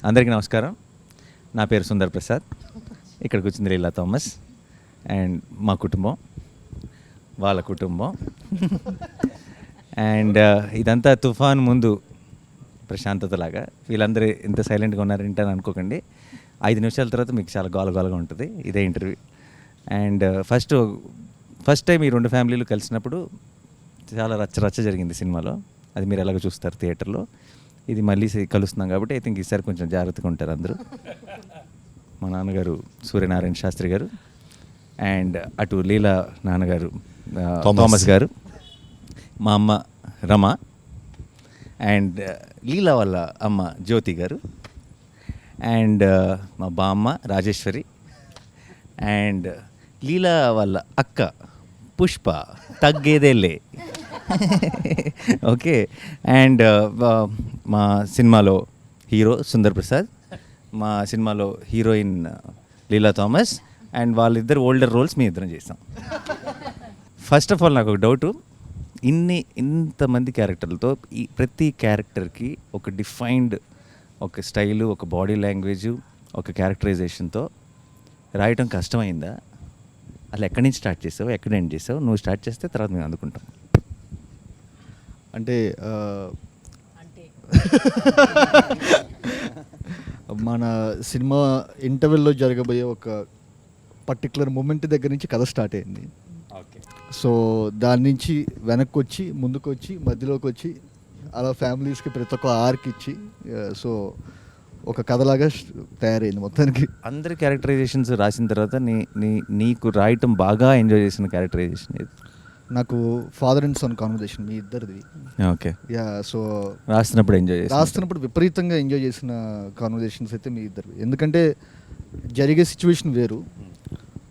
అందరికీ నమస్కారం. నా పేరు సుందర్ ప్రసాద్. ఇక్కడికి వచ్చింది లీలా థామస్ అండ్ మా కుటుంబం, వాళ్ళ కుటుంబం. అండ్ ఇదంతా తుఫాన్ ముందు ప్రశాంతతలాగా. వీళ్ళందరూ ఇంత సైలెంట్గా ఉన్నారంటే అనుకోకండి, 5 నిమిషాల తర్వాత మీకు చాలా గోలగోలగా ఉంటుంది. ఇదే ఇంటర్వ్యూ. అండ్ ఫస్ట్ టైం ఈ 2 ఫ్యామిలీలు కలిసినప్పుడు చాలా రచ్చ జరిగింది సినిమాలో. అది మీరు ఎలాగో చూస్తారు థియేటర్లో. ఇది మళ్ళీ కలుస్తున్నాం కాబట్టి ఐ థింక్ ఈసారి కొంచెం జాగ్రత్తగా ఉంటారు అందరూ. మా నాన్నగారు సూర్యనారాయణ శాస్త్రి గారు, అండ్ అటు లీలా నాన్నగారు థామస్ గారు, మా అమ్మ రమ, అండ్ లీలా వాళ్ళ అమ్మ జ్యోతి గారు, అండ్ మా బామ్మ రాజేశ్వరి, అండ్ లీలా వాళ్ళ అక్క పుష్ప తగ్గేదేలే. ఓకే. అండ్ మా సినిమాలో హీరో సుందర్ ప్రసాద్, మా సినిమాలో హీరోయిన్ లీలా థామస్, అండ్ వాళ్ళిద్దరు ఓల్డర్ రోల్స్ మీ ఇద్దరం చేసాం. ఫస్ట్ ఆఫ్ ఆల్ నాకు ఒక డౌటు, ఇంతమంది క్యారెక్టర్లతో ప్రతి క్యారెక్టర్కి ఒక డిఫైన్డ్ ఒక స్టైలు, ఒక బాడీ లాంగ్వేజు, ఒక క్యారెక్టరైజేషన్తో రాయటం కష్టమైందా? అలా ఎక్కడి నుంచి స్టార్ట్ చేసావు, ఎక్కడ ఎండ్ చేసావు? నువ్వు స్టార్ట్ చేస్తే తర్వాత మేము అందుకుంటాం. అంటే మన సినిమా ఇంటర్వెల్లో జరగబోయే ఒక పర్టికులర్ మూమెంట్ దగ్గర నుంచి కథ స్టార్ట్ అయింది. సో దాని నుంచి వెనక్కి వచ్చి, ముందుకు వచ్చి, మధ్యలోకి వచ్చి, అలా ఫ్యామిలీస్కి ప్రతి ఒక్క ఆర్క్ ఇచ్చి, సో ఒక కథలాగా తయారైంది మొత్తానికి. అందరి క్యారెక్టరైజేషన్స్ రాసిన తర్వాత నీకు రాయటం బాగా ఎంజాయ్ చేసిన క్యారెక్టరైజేషన్ ఏది? నాకు ఫాదర్ అండ్ సన్ కాన్వర్జేషన్, మీ ఇద్దరిది. ఓకే. యా. సో రాస్తున్నప్పుడు విపరీతంగా ఎంజాయ్ చేసిన కాన్వర్జేషన్స్ అయితే మీ ఇద్దరివి. ఎందుకంటే జరిగే సిచ్యువేషన్ వేరు,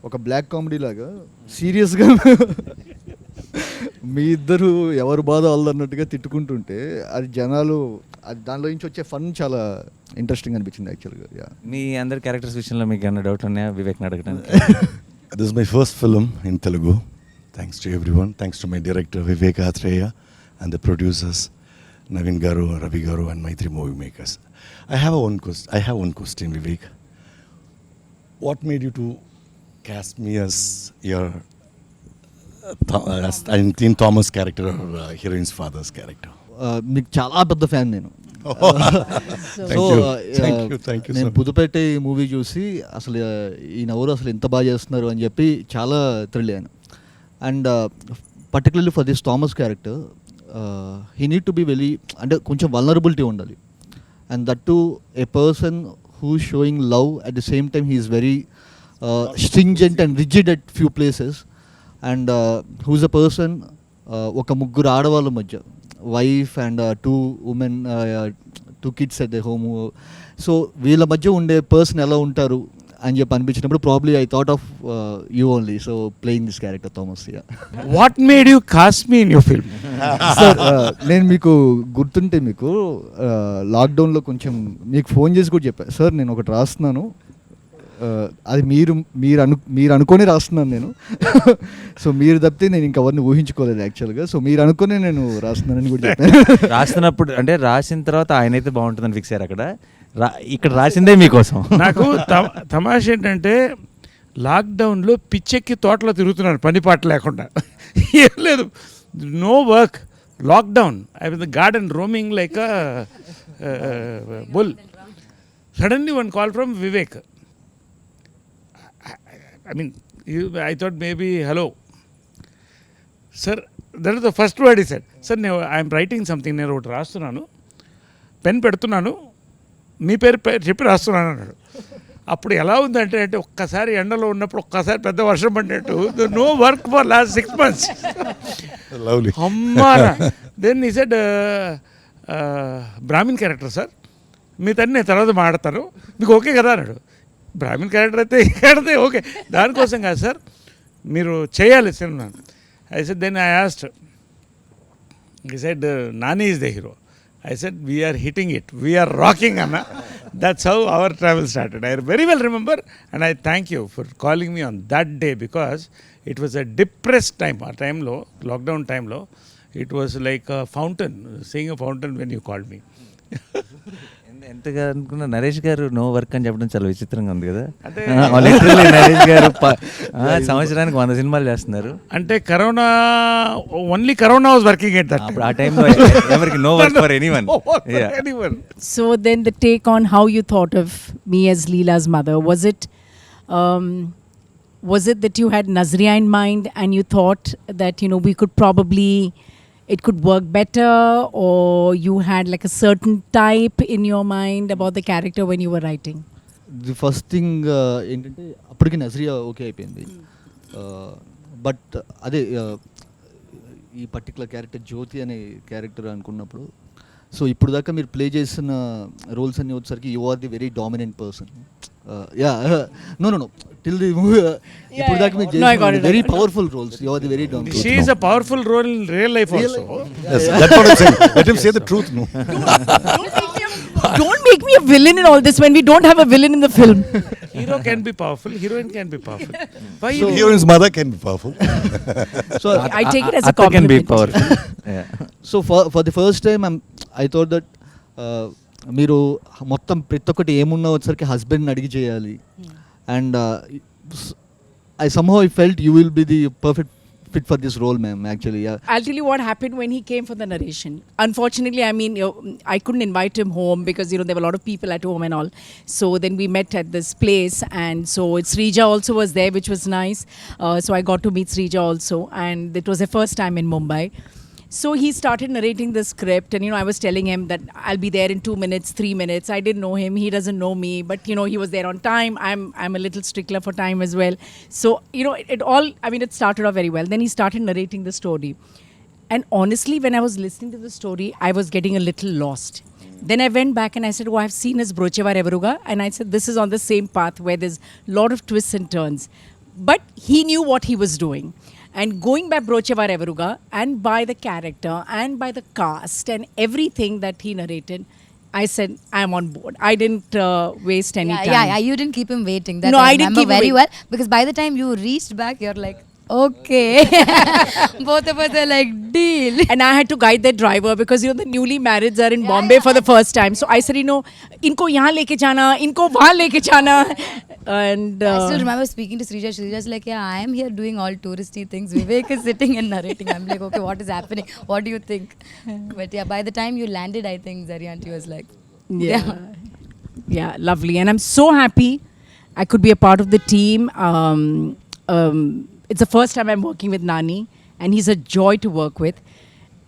ఒక బ్లాక్ కామెడీ లాగా సీరియస్గా మీ ఇద్దరు ఎవరు బాధ వాళ్ళు అన్నట్టుగా తిట్టుకుంటుంటే అది జనాలు, అది దానిలో నుంచి వచ్చే ఫన్ చాలా ఇంట్రెస్టింగ్ అనిపించింది యాక్చువల్గా. యా. మీ అందరి క్యారెక్టర్స్ విషయంలో మీకు ఏమైనా డౌట్ ఉన్నాయా వివేక్ని అడగడానికి? This is my first film in Telugu. Thanks to everyone. Thanks to my director Vivek Atreya and the producers Navin Garu, Ravi Garu and my 3 movie makers. I have one question, Vivek. What made you to cast me as your in Thomas character or heroine's father's character? మీకు చాలా పెద్ద fan నేను. Thank you. నేను పుదుపేట movie చూసి అసలు ఈ నవ్వులు అసలు ఎంత బాగా చేస్తున్నారు అని చెప్పి చాలా థ్రిల్ అయ్యాను. And particularly for this Thomas character he need to be very, అంటే కొంచెం వల్నరబిలిటీ ఉండాలి. And that to a person who showing love at the same time he is very stringent and rigid at few places. And whose a person, ఒక ముగ్గురు ఆడవాళ్ళ మధ్య, wife and 2 women, 2 kids at the home. So వీళ్ళ మధ్య ఉండే person ఎలా ఉంటారు అని చెప్పి అనిపించినప్పుడు probably I thought of you only. So playing this character Thomas. What made you cost me in your film? Sir, నేను మీకు గుర్తుంటే మీకు లాక్డౌన్లో కొంచెం మీకు ఫోన్ చేసి కూడా చెప్పాను, సార్ నేను ఒకటి రాస్తున్నాను, అది మీరు అనుకొని రాస్తున్నాను నేను. సో మీరు తప్పితే నేను ఇంకెవరిని ఊహించుకోలేదు యాక్చువల్గా. సో మీరు అనుకునే నేను రాస్తున్నానని కూడా చెప్పాను. రాస్తున్నప్పుడు అంటే రాసిన తర్వాత ఆయన అయితే బాగుంటుందని ఫిక్స్ అయ్యారు. అక్కడ ఇక్కడ రాసిందే మీకోసం. నాకు తమాష ఏంటంటే లాక్డౌన్లో పిచ్చెక్కి తోటలో తిరుగుతున్నాను పని పాట లేకుండా. ఏం లేదు, no work, lockdown. I was the garden roaming like a bull. Suddenly one call from Vivek. I mean, I thought maybe, hello. Sir, that is the first word he said. Sir, I am writing something, నేను ఒకటి రాస్తున్నాను, pen పెడుతున్నాను, మీ పేరు చెప్పి రాస్తున్నాను అన్నాడు. అప్పుడు ఎలా ఉందంటే ఒక్కసారి ఎండలో ఉన్నప్పుడు ఒక్కసారి పెద్ద వర్షం పడినట్టు, no work for last 6 months. అమ్మారా. Then he said, Brahmin character sir, మీ తన్ని నేను తర్వాత మాడతాను, మీకు ఓకే కదా అన్నాడు. బ్రాహ్మిన్ క్యారెక్టర్ అయితే ఓకే, దానికోసం కాదు సార్, మీరు చేయాలి cinema. I said, then I asked, he said nani is the hero. I said we are hitting it, we are rocking, Anna. That's how our travel started. I very well remember, and I thank you for calling me on that day, because it was a depressed time. Our time lo, lockdown time lo, it was like a fountain, seeing a fountain when you called me. ఎంతగా అనుకున్నా నరేష్ గారు no work అని చెప్పడం చాలా విచిత్రంగా ఉంది కదా. అంటే లిటరల్లీ నరేష్ గారు సంవత్సరానికి 100 సినిమాలు చేస్తున్నారు. అంటే corona, only corona was working at that. అప్పుడు ఆ టైంలో ఎవరికి no work for anyone. So then the take on how you thought of me as Leela's mother, was it that you had Nazriya in mind and you thought that, you know, we could probably, it could work better, or you had like a certain type in your mind about the character when you were writing? The first thing ఏంటంటే అప్పటికి Nazriya okay అయిపోయింది. But అదే ఈ particular character జ్యోతి అనే character అనుకున్నప్పుడు, so ఇప్పుడు దాకా మీరు ప్లే చేసిన రోల్స్ అన్ని వచ్చేసరికి you are the very dominant person. No till the movie ఇప్పుడు దాకా మీరు చేసిన very powerful roles, you are the very dominant. She is a powerful role in real life also. Yes, that's what I'm saying. Let him say the truth, no? Don't make me a villain in all this when we don't have a villain in the film. Hero can be powerful, heroine can be powerful. Why So, you heroine's mother can be powerful. So I take it as a Atta can be compliment. powerful. Yeah. So for the first time I thought that మీరు మొత్తం ప్రతి ఒక్కటి ఏమున్నా వచ్చరికి హస్బెండ్ని అడిగి చేయాలి. And I somehow I felt you will be the perfect fit for this role, ma'am, actually. Yeah. I'll tell you what happened when he came for the narration. Unfortunately, I mean, I couldn't invite him home because, you know, there were a lot of people at home and all. So then we met at this place, and so Srija also was there, which was nice. So I got to meet Srija also, and it was the first time in Mumbai. So he started narrating the script, and, you know, I was telling him that I'll be there in 2 minutes, 3 minutes. I didn't know him, he doesn't know me, but, you know, he was there on time. I'm a little stickler for time as well. So, you know, it started off very well. Then he started narrating the story. And honestly, when I was listening to the story, I was getting a little lost. Then I went back and I said, oh, I've seen his Brochevar Evaruga. And I said, this is on the same path where there's a lot of twists and turns. But he knew what he was doing. And going by Brochevar Evaruga and by the character and by the cast and everything that he narrated, I said, I'm on board. I didn't waste any time. Yeah, you didn't keep him waiting. That No, I I didn't remember keep him very wait- well, because by the time you reached back, you're like, okay. Both of us are like, deal. And I had to guide that driver because, you know, the newly marrieds are in Bombay for the first time. So I said, you know, inko yahan leke jana, inko wahan leke jana. And I still remember speaking to Srija. Srija's like, yeah, I am here doing all touristy things. Vivek is sitting and narrating. I'm like, okay, what is happening? What do you think? But yeah, by the time you landed, I think Zaryanti was like, yeah, lovely. And I'm so happy I could be a part of the team. It's the first time I'm working with Nani, and he's a joy to work with.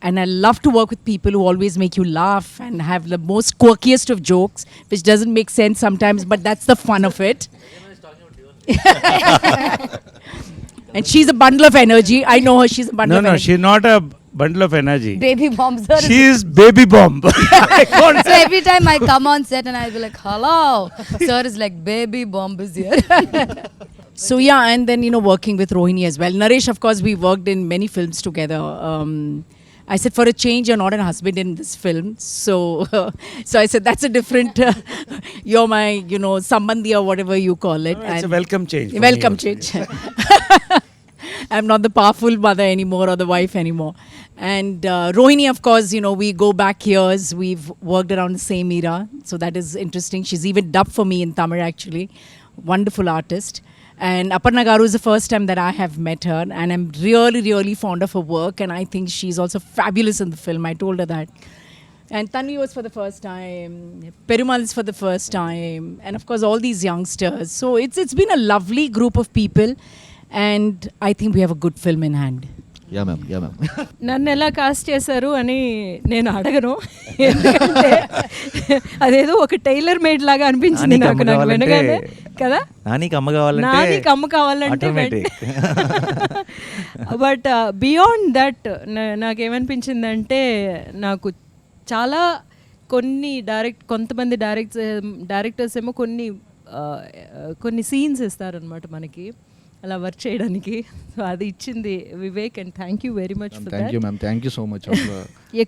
And I love to work with people who always make you laugh and have the most quirkiest of jokes, which doesn't make sense sometimes, but that's the fun of it. And she's a bundle of energy. I know her, she's a bundle of No, energy. she's not a bundle of energy. baby bomb, sir. She is baby bomb. So every time I come on set and I'll be like, hello. Sir is like, baby bomb is here. So yeah, and then, you know, working with Rohini as well. Naresh, of course, we worked in many films together. I said, for a change, you're not a husband in this film. So I said, that's a different, you're my, you know, sambandhi or whatever you call it. It's a welcome change. for Welcome me change. I'm not the powerful mother anymore or the wife anymore. And Rohini, of course, you know, we go back years. We've worked around the same era. So that is interesting. She's even dubbed for me in Tamil, actually. Wonderful artist. And Aparna Garu is the first time that I have met her. And I'm really, really fond of her work. And I think she's also fabulous in the film. I told her that. And Tanvi was for the first time. Perumal is for the first time. And of course, all these youngsters. So it's been a lovely group of people. And I think we have a good film in hand. Yeah ma'am. నన్ను ఎలా cost చేశారు అని నేను అడగను, ఎందుకంటే అదేదో ఒక tailor made లాగా అనిపించింది నాకు వినగానే కదా. నానికి అమ్మ కావాలంటే నానికి అమ్మ కావాలంటే automatic. బట్ బియాండ్ దట్ నాకేమనిపించిందంటే, నాకు చాలా కొంతమంది డైరెక్టర్స్ ఏమో కొన్ని సీన్స్ ఇస్తారనమాట మనకి అలా వర్క్ చేయడానికి. సో అది ఇచ్చింది Vivek, and thank you very much for thank you ma'am, thank you so much.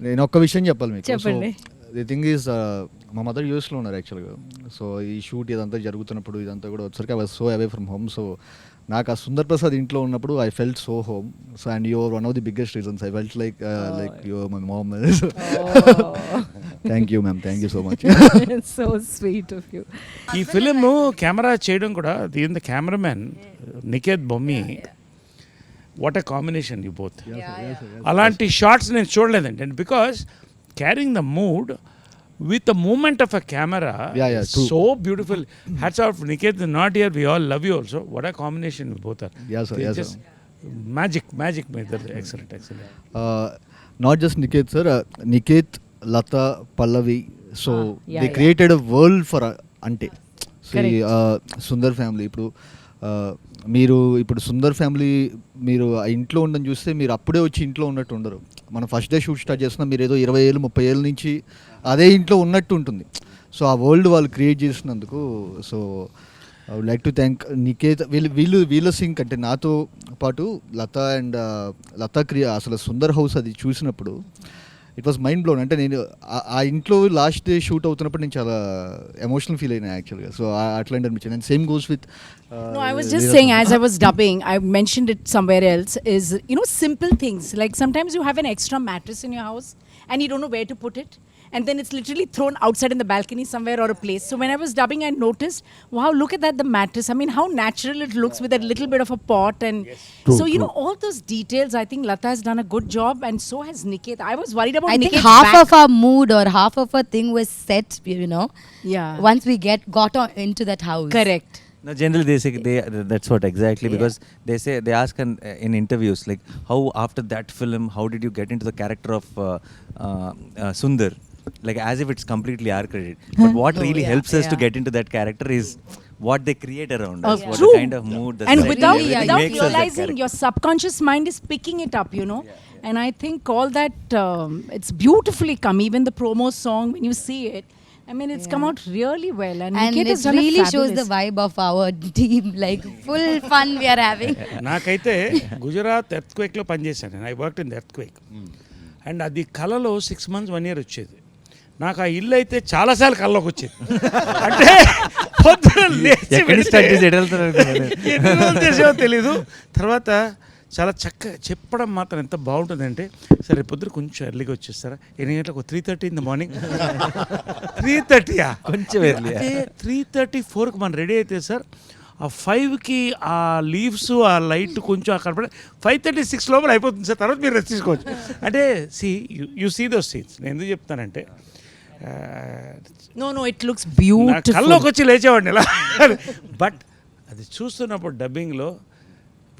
నేను ఒక్క విషయం చెప్పాలి మీకు. చెప్పండి. ది థింగ్ ఈజ్, మా మదర్ యూఎస్లో ఉన్నారు యాక్చువల్గా. సో ఈ షూట్ ఇదంతా జరుగుతున్నప్పుడు ఇదంతా కూడా వచ్చరికి I was so away from home. So నాకు ఆ సుందర్ ప్రసాద్ ఇంట్లో ఉన్నప్పుడు I felt so home. So and your one of the biggest reasons. I felt like your my mom. Thank you ma'am, thank you so much. So sweet of you. ఈ film camera చేయడం కూడా దీని the cameraman Niket Bommi, what a combination you both. అలాంటి shorts నేను చూడలేదండి. And because carrying the mood with the movement of a camera, Yeah, true. so beautiful. Hats off, Niket is not here, we all love you also. What a combination you both are. Yes, sir, They yes, just sir. magic made that. Excellent. Not just Niket sir, Niket, Lata, Pallavi, so yeah, they yeah. created a world for Ante. Correct. Sundar family ఇప్పుడు మీరు ఇప్పుడు Sundar family మీరు ఆ ఇంట్లో ఉండని చూస్తే మీరు అప్పుడే వచ్చి ఇంట్లో ఉన్నట్టు ఉండరు. మనం ఫస్ట్ డే షూట్ స్టార్ట్ చేస్తున్నాం, మీరు ఏదో 20 ఏళ్ళు 30 ఏళ్ళ నుంచి అదే ఇంట్లో ఉన్నట్టు ఉంటుంది. సో ఆ వరల్డ్ వాళ్ళు క్రియేట్ చేసినందుకు so I would like to thank Niket. వీళ్ళ సింక్ అంటే నాతో పాటు లతా అండ్ లతా అసలు సుందర్ హౌస్ అది చూసినప్పుడు ఇట్ వాస్ మైండ్ బ్లోన్. అంటే నేను ఆ ఇంట్లో లాస్ట్ డే షూట్ అవుతున్నప్పుడు నేను చాలా ఎమోషనల్ ఫీల్ అయినా యాక్చువల్గా. సో అట్లాంటి అనిపించింది. And same goes with No, I was just saying, as I was dubbing, I mentioned it somewhere else, is, simple things. Like sometimes you have an extra mattress in your house and you don't know where to put it. And then it's literally thrown outside in the balcony somewhere or a place. So when I was dubbing, I noticed, wow, look at that, the mattress. I mean, how natural it looks with a little bit of a pot. And so, all those details, I think Lata has done a good job, and so has Niket. I was worried about I think Niket's half back. of our mood or half of our thing was set, Yeah. once we got into that house. Correct. No, generally they say that's what exactly, because they ask in interviews like, how after that film, how did you get into the character of Sundar, like as if it's completely our credit, but what really helps us to get into that character is what they create around us, what True. the kind of mood, the And setting, without everything makes us that realizing, character. your subconscious mind is picking it up, And I think all that, it's beautifully come. Even the promo song, when you see it, I mean, it's come out really well. And And Niket has it done really a shows the fabulous. vibe of our team, like full fun we are having. నాకైతే గుజరాత్ ఎర్త్క్వేక్లో పనిచేశాను నేను. I work in earthquake. And అది కళలో 6 months 1 year వచ్చేది. నాకు ఆ ఇల్లు అయితే చాలాసార్లు కళ్ళలోకి వచ్చేది. అంటే పొద్దున లేచి ఎక్కడి start చేసి ఎటు వెళ్తారో అనుకున్నాను. ఎన్ని రోజులు చేసేవో తెలీదు. తర్వాత చాలా చక్కగా చెప్పడం మాత్రం ఎంత బాగుంటుందంటే, సరే పొద్దున కొంచెం ఎర్లీగా వచ్చేస్తారా, 8 గంటలకు 3:30 in the morning. 3:30 కొంచెం early. 3:30 4కి మనం రెడీ అయితే సార్, ఆ 5కి ఆ లీవ్స్ ఆ లైట్ కొంచెం అక్కడ పడి 5:36 లోపల అయిపోతుంది సార్. తర్వాత మీరు రెస్ట్ తీసుకోవచ్చు. అంటే యూ సీ దోస్ సీన్స్. నేను ఎందుకు చెప్తానంటే, No, it looks beautiful. కల్లోకి వచ్చి లేచేవాడిని ఇలా. బట్ అది చూస్తున్నప్పుడు డబ్బింగ్లో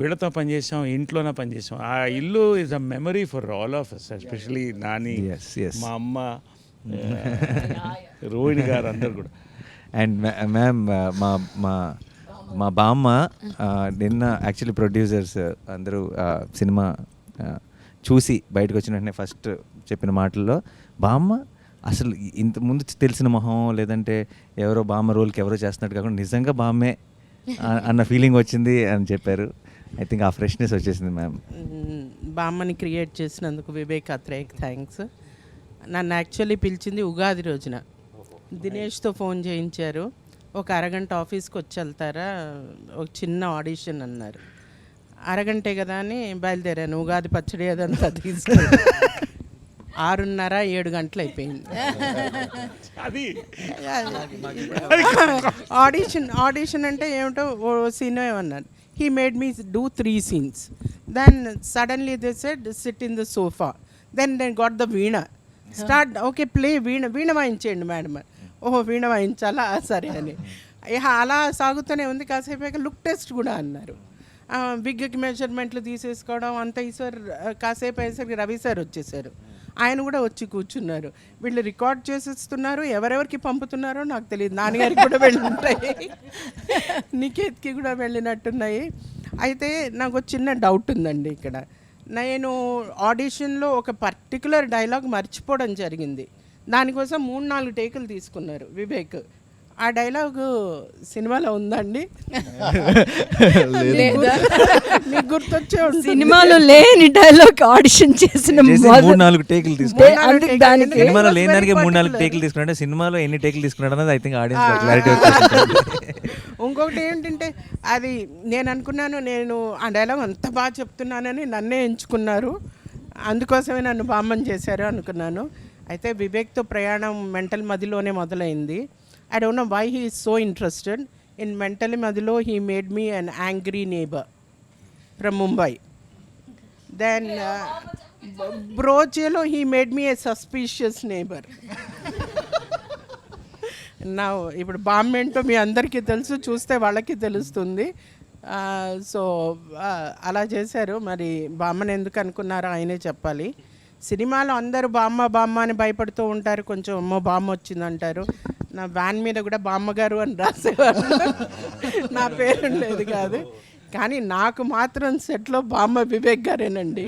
వీళ్ళతో పనిచేసాం, ఇంట్లోనే పనిచేసాం. ఆ ఇల్లు is a memory for all of us, especially Nani, మా అమ్మ, రోహిణి గారు, అందరు కూడా. అండ్ మ్యామ్ మా బామ్మ నిన్న యాక్చువల్లీ ప్రొడ్యూసర్స్ అందరూ సినిమా చూసి బయటకు వచ్చిన వెంటనే ఫస్ట్ చెప్పిన మాటల్లో, బామ్మ అసలు ఇంత ముందు తెలిసిన మొహం లేదంటే ఎవరో బామ్మ రోల్కి ఎవరో చేస్తున్నట్టు కాకుండా నిజంగా బామ్మే అన్న ఫీలింగ్ వచ్చింది అని చెప్పారు. ఐ థింక్ ఆ ఫ్రెష్నెస్ వచ్చేసింది మ్యామ్. బామ్మని క్రియేట్ చేసినందుకు వివేక్ అత్రేయకి థ్యాంక్స్. నన్ను యాక్చువల్లీ పిలిచింది ఉగాది రోజున. దినేష్తో ఫోన్ చేయించారు, ఒక అరగంట ఆఫీస్కి వచ్చి వెళ్తారా, ఒక చిన్న ఆడిషన్ అన్నారు. అరగంటే కదా అని బయలుదేరాను. ఉగాది పచ్చడి అదంతా తీసుకుని 6:30 7 గంటలు అయిపోయింది. అది ఆడిషన్ అంటే ఏమిటో ఓ సీన్ ఏమన్నాడు. He made me do 3 scenes. Then suddenly they said, sit in the sofa. Then they got the veena. Start, okay, play veena. Veena వాయించండి మేడం. ఓహో వీణ వాయించాలా, సరే అని. అలా సాగుతూనే ఉంది. కాసేపు లుక్ టెస్ట్ కూడా అన్నారు. బిగ్కి మెజర్మెంట్లు తీసేసుకోవడం అంత ఈసారి. కాసేపు అయ్యేసరికి రవి సార్ వచ్చేసారు. ఆయన కూడా వచ్చి కూర్చున్నారు. వీళ్ళు రికార్డ్ చేసేస్తున్నారు, ఎవరెవరికి పంపుతున్నారో నాకు తెలియదు. నాన్నగారికి కూడా వెళ్ళి ఉంటాయి, నికేత్కి కూడా వెళ్ళినట్టున్నాయి. అయితే నాకు చిన్న డౌట్ ఉందండి ఇక్కడ. నేను ఆడిషన్లో ఒక పర్టికులర్ డైలాగ్ మర్చిపోవడం జరిగింది. దానికోసం 3-4 టేకులు తీసుకున్నారు వివేక్. ఆ డైలాగ్ సినిమాలో ఉందండి? మీకు గుర్తొచ్చే ఉంటుంది. సినిమాలో లేని డైలాగ్ ఆడిషన్ చేసిన 3-4 టేకులు తీసుకున్నాడు. దానికి సినిమాలో లేని దానికి 3-4 టేకులు తీసుకున్నాడు. సినిమాలో ఎన్ని టేకులు తీసుకున్నాడు అన్నది ఐ థింక్ ఆడియన్స్ క్లారిటీ వచ్చేసింది. ఇంకొకటి ఏంటంటే, అది నేను అనుకున్నాను, నేను ఆ డైలాగ్ అంత బాగా చెప్తున్నానని నన్నే ఎంచుకున్నారు, అందుకోసమే నన్ను బామ్మని చేశారు అనుకున్నాను. అయితే వివేక్తో ప్రయాణం మెంటల్ మదిలోనే మొదలైంది. I don't know why he is so interested in mental Madhilo. He made me an angry neighbour from Mumbai. Then బ్రోచేలో he made me a suspicious neighbour. నా ఇప్పుడు బామ్మ ఏంటో మీ అందరికీ తెలుసు, చూస్తే వాళ్ళకి తెలుస్తుంది. సో అలా చేశారు. మరి బామ్మని ఎందుకు అనుకున్నారో ఆయనే చెప్పాలి. సినిమాలో అందరూ బామ్మ బామ్మ అని భయపడుతూ ఉంటారు, కొంచెం అమ్మో బామ్మ వచ్చిందంటారు. నా వ్యాన్ మీద కూడా బామ్మగారు అని రాసేవారు, నా పేరు ఉండేది కాదు. కానీ నాకు మాత్రం సెట్లో బామ్మ వివేక్ గారేనండి.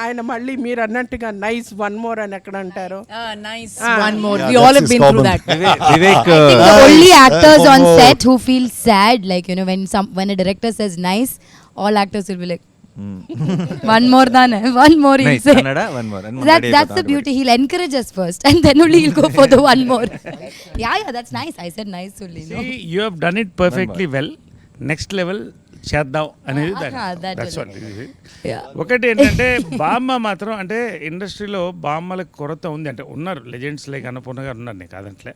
ఆయన మళ్ళీ మీరు అన్నట్టుగా నైస్ వన్ మోర్ అని ఎక్కడ అంటారు. Nice. One more. We all have been through that. Vivek, I think the only actors on set who feel sad, like, you know, when a director says nice, all actors will be like, one more than one more. He'll nice. say. Kannada, one more. That's the beauty. He'll encourage us first, and then only he'll go for the one more. Yeah, that's nice. I said nice only. No? See, you have done it perfectly well. Next level చేద్దాం అనేది that's what. Yeah. ఒకటి ఏంటంటే బామ్మ మాత్రం అంటే ఇండస్ట్రీలో బామ్మలకు కొరత ఉంది. అంటే ఉన్నారు లెజెండ్స్ లైక్ అన్నపూర్ణ గారు ఉన్నారు, నేను కాదంటలే,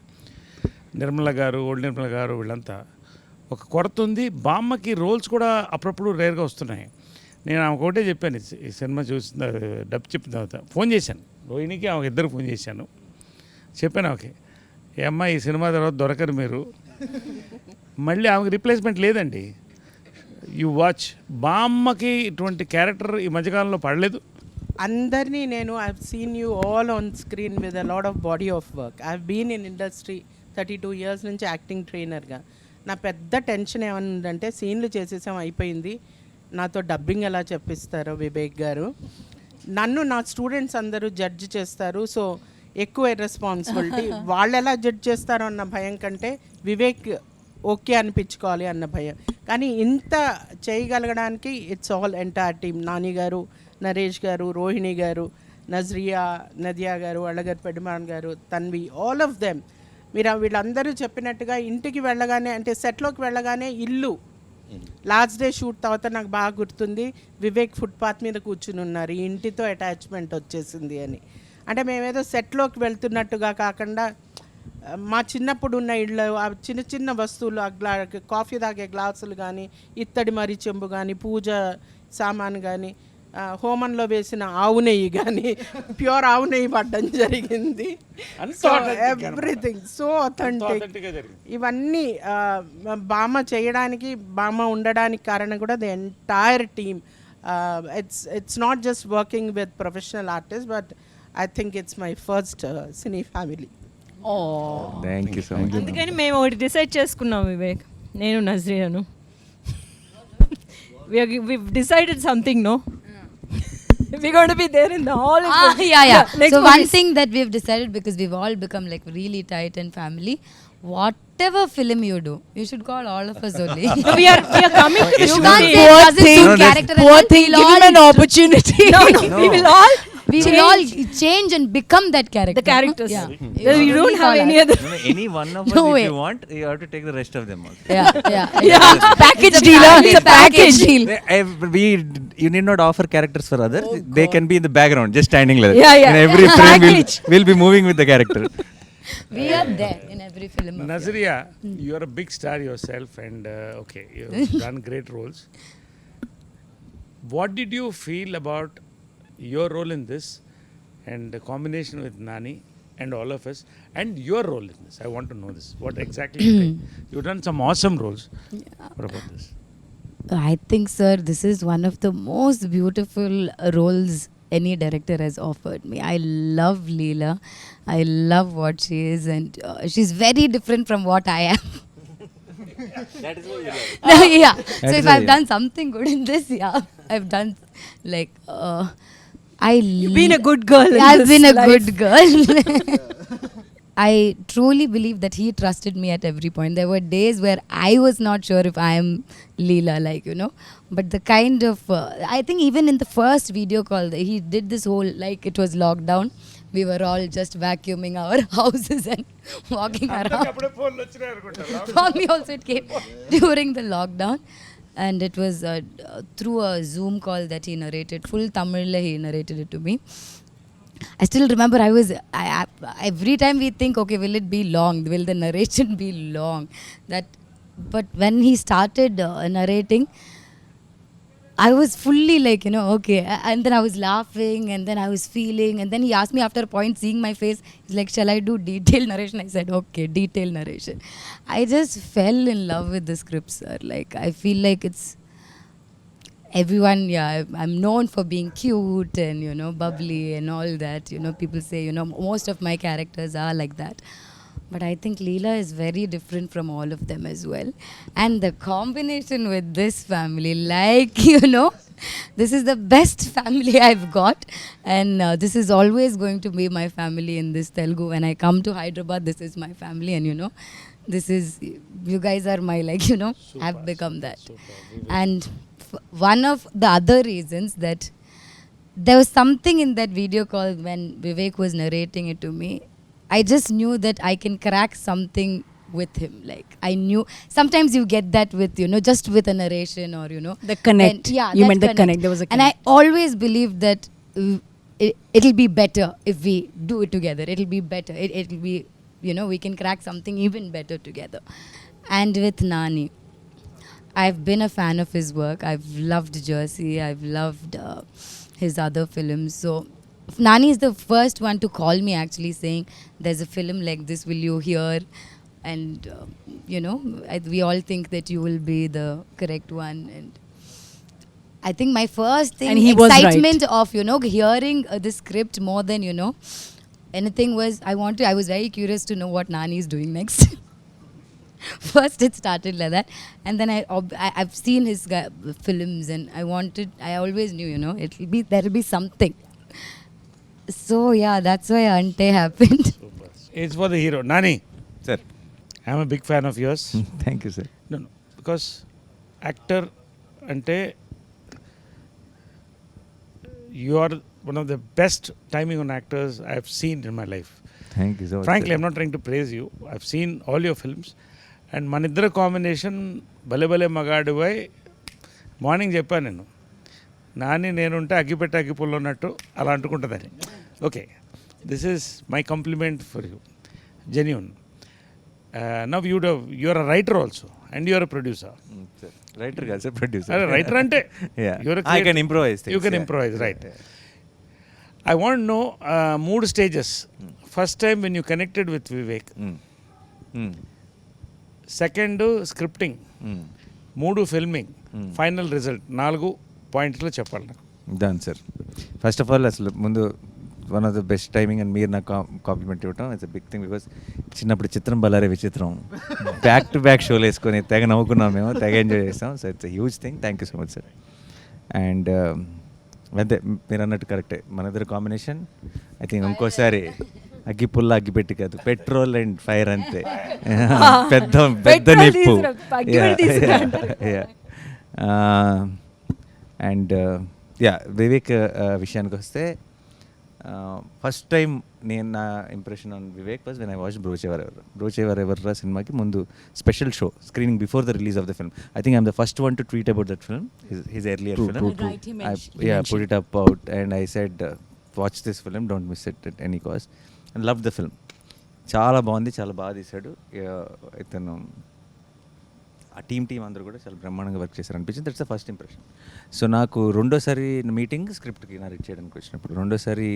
నిర్మల గారు, ఓల్డ్ నిర్మల గారు, వీళ్ళంతా ఒక కొరత ఉంది. బామ్మకి రోల్స్ కూడా అప్పుడప్పుడు రేర్గా వస్తున్నాయి. నేను ఆమెకు ఒకటే చెప్పాను, ఈ సినిమా చూసిన డబ్ చెప్పిన తర్వాత ఫోన్ చేశాను రోహిణికి, ఆమెకు ఇద్దరు ఫోన్ చేశాను. చెప్పాను ఓకే ఏ అమ్మ ఈ సినిమా తర్వాత దొరకరు మీరు, మళ్ళీ ఆమెకు రిప్లేస్మెంట్ లేదండి. You watch. బామ్మకి ఇటువంటి క్యారెక్టర్ ఈ మధ్యకాలంలో పడలేదు. అందరినీ నేను I've seen you all on screen with a lot of body of work. I've been in industry 32 years నుంచి యాక్టింగ్ ట్రైనర్గా. నా పెద్ద టెన్షన్ ఏమనుందంటే సీన్లు చేసేసాం అయిపోయింది, నాతో డబ్బింగ్ ఎలా చెప్పిస్తారో వివేక్ గారు. నన్ను నా స్టూడెంట్స్ అందరూ జడ్జ్ చేస్తారు, సో ఎక్కువ రెస్పాన్సిబిలిటీ. వాళ్ళు ఎలా జడ్జ్ చేస్తారో అన్న భయం కంటే వివేక్ ఓకే అనిపించుకోవాలి అన్న భయం. కానీ ఇంత చేయగలగడానికి it's all entire team. Nani garu, Naresh గారు, రోహిణి గారు, నజ్రియా, నదియా గారు, అళగర్ పెడుమాన్ గారు, తన్వి, ఆల్ ఆఫ్ దెమ్. మీరు వీళ్ళందరూ చెప్పినట్టుగా ఇంటికి వెళ్ళగానే, అంటే సెట్లోకి వెళ్ళగానే ఇల్లు లాస్ట్ డే షూట్ తర్వాత నాకు బాగా గుర్తుంది, వివేక్ ఫుట్పాత్ మీద కూర్చుని ఉన్నారు, ఈ ఇంటితో అటాచ్మెంట్ వచ్చేసింది అని. అంటే మేమేదో సెట్లోకి వెళ్తున్నట్టుగా కాకుండా మా చిన్నప్పుడు ఉన్న ఇళ్ళు ఆ చిన్న చిన్న వస్తువులు, కాఫీ తాగే గ్లాసులు కానీ, ఇత్తడి మరి చెంబు కానీ, పూజ సామాను కానీ, హోమంలో వేసిన ఆవు నెయ్యి కానీ, ప్యూర్ ఆవు నెయ్యి పడ్డం జరిగింది. So everything so authentic. ఇవన్నీ బామ్మ చేయడానికి, బామ్మ ఉండడానికి కారణం కూడా the entire team. It's not just working with professional artist, but I think it's my first cine family. Thank you so much. అందుకని మేము ఒకటి డిసైడ్ చేసుకున్నాం వివేక్, నేను నజ్రియాను. we've decided something, no? We're going to be there in the hall. Yeah. Next So movie. one thing that we've decided, because we've all become like really tight and family, whatever film you do, you should call all of us only. No, we are coming to the You can't shooting. say Poor doesn't thing. suit No, that's character. Poor and thing, give him an opportunity. No, we will all change and become that character. the characters. Yeah. You don't have any other. No, any one of us, No if way. you want, you have to take the rest of them also. Yeah. Package It's a deal. family It's a package package. deal. You need not offer characters for others. They can be in the background, just standing like that. Yeah. In every frame, Package. we'll be moving with the character. We are there in every film. of yours. Nazria, you are a big star yourself, and okay, you've done great roles. What did you feel about your role in this, and the combination with Nani and all of us, and your role in this? I want to know this. What exactly you think? You've done some awesome roles. What about this? I think, sir, this is one of the most beautiful roles any director has offered me. I love Leela. I love what she is, and she's very different from what I am. That is what you love. Yeah. So That if is I've why- done something good in this, yeah, I've done like You've been a good girl. in I've this been a life. good girl. I truly believe that he trusted me at every point. There were days where I was not sure if I am Leela, like, you know. But the kind of, I think even in the first video call, he did this whole, like, it was lockdown. We were all just vacuuming our houses and walking around. For me also it came during the lockdown. And it was through a Zoom call that he narrated. Full Tamil he narrated it to me. I still remember every time we think, okay, will it be long? Will the narration be long? But when he started narrating, I was fully like, okay. And then I was laughing, and then I was feeling, and then he asked me after a point, seeing my face, he's like, shall I do detailed narration? I said, okay, detailed narration. I just fell in love with the script, sir. Like, I feel like it's everyone, I'm known for being cute and, bubbly and all that. People say, most of my characters are like that. But I think Leela is very different from all of them as well. And the combination with this family, like, this is the best family I've got. And this is always going to be my family in this Telugu. When I come to Hyderabad, this is my family. And, this is, you guys are my, like, have become that. And one of the other reasons that there was something in that video call when Vivek was narrating it to me, I just knew that I can crack something with him. Like, I knew sometimes you get that with, just with a narration or, The connect. You meant the connect. There was a connect. And I always believed that it'll be better if we do it together. It'll be better. It'll be, we can crack something even better together. And with Nani, I've been a fan of his work. I've loved Jersey. I've loved his other films. So Nani is the first one to call me actually saying, there's a film like this, will you hear? And, we all think that you will be the correct one. And I think my first thing, And he was excitement of, hearing the script more than, anything was, I was very curious to know what Nani is doing next. First it started like that, and then I've seen his films, and I always knew, there'll be something. So yeah, that's why Ante happened. It's for the hero. Nani, Sir. I'm a big fan of yours. Thank you, sir. No, because actor ante you are one of the best timing on actors I've seen in my life. Thank you so much. Frankly, sir. I'm not trying to praise you. I've seen all your films. And మన ఇద్దరు combination భలే భలే మగాడువై morning చెప్పాను నేను, నాని నేనుంటే అగ్గిపెట్టి అగ్గిపుల్లో ఉన్నట్టు అలా అంటుకుంటుందని. Okay, this is my compliment for you, genuine. Now you're a writer also and you're a producer. Writer కాదు సార్, ప్రొడ్యూసర్. అరే రైటర్ అంటే I can improvise. You can improvise, right. I want know 3 stages. First time when you connected with Vivek, second scripting, 3 filming, final result, 4 పాయింట్లు చెప్పాలి నాకు. Done sir. First of all అసలు ముందు one of the best timing and మీరు నాకు compliment ఇవ్వటం it's a big thing. Because చిన్నప్పుడు చిత్రం బలారే విచిత్రం బ్యాక్ టు బ్యాక్ షోలు వేసుకొని తెగ నవ్వుకున్నాం మేము, తెగ ఎంజాయ్ చేస్తాం. So it's a huge thing. Thank you so much sir. And అంతే మీరు అన్నట్టు కరెక్టే, మన ఇద్దరు కాంబినేషన్ ఐ థింక్ ఇంకోసారి అగ్గి పుల్ల అగ్గి పెట్టి కాదు, పెట్రోల్ అండ్ ఫైర్ అంతే. పెద్ద పెద్ద నిప్పు. అండ్ వివేక్ విషయానికి వస్తే ఫస్ట్ టైం నేను నా impression on Vivek was when I watch Brochevarevarura సినిమాకి ముందు special show screening before the release of the film. I think I'm the first one to tweet about that film, his earlier film. Put it up out and I said watch this film, don't miss it at any cost, and loved the film. చాలా బాగుంది, చాలా బాగా తీశాడు ఇతను. ఆ team అందరూ కూడా చాలా బ్రహ్మాండంగా వర్క్ చేశారు అనిపించింది. That's the first impression. So నాకు రెండోసారి మీటింగ్ స్క్రిప్ట్కి నరేట్ చేయడానికి వచ్చినప్పుడు, రెండోసారి